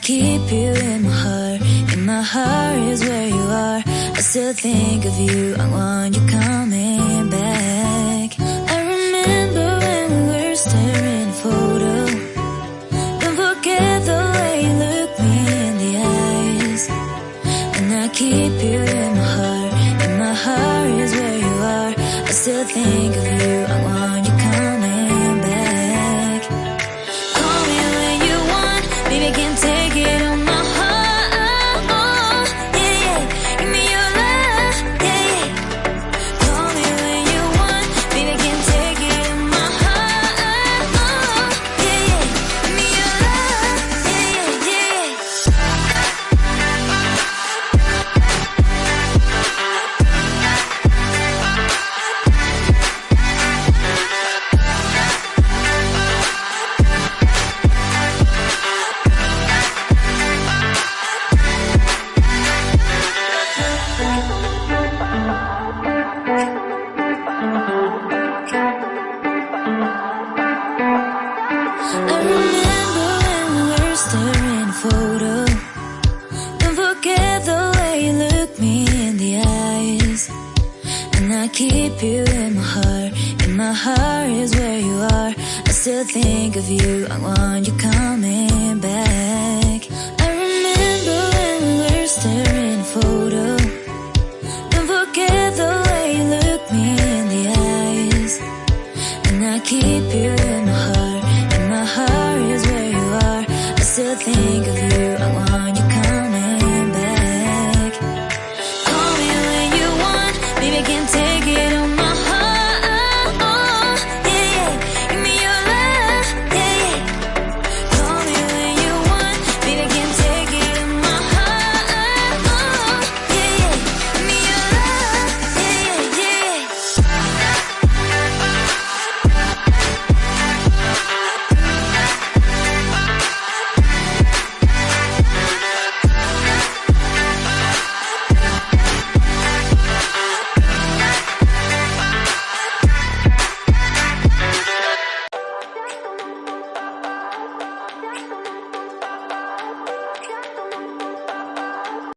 keep you in my heart. In my heart is where you are. I still think of you. I want you coming back. I remember when we were staring at a photo. Don't forget the way you look me in the eyes. And I keep you in my heart. In my heart is where you are. I still think of you. I want you coming back. Call me when you want. Baby, I can't take it on my heart. Yeah, yeah. Give me your love. Yeah, yeah. Call me when you want. Baby, I can't take it on my heart. Yeah, yeah. Give me your love. Yeah, yeah, yeah. I remember when we were staring at a photo. Don't forget the way you look me in the eyes. And I keep you in my heart. In my heart is where you are. I still think of you. I want you coming back. I remember when we were staring at a photo. Don't forget the way you look me in the eyes. And I keep you in my heart. In my heart is where you are. I still think of you.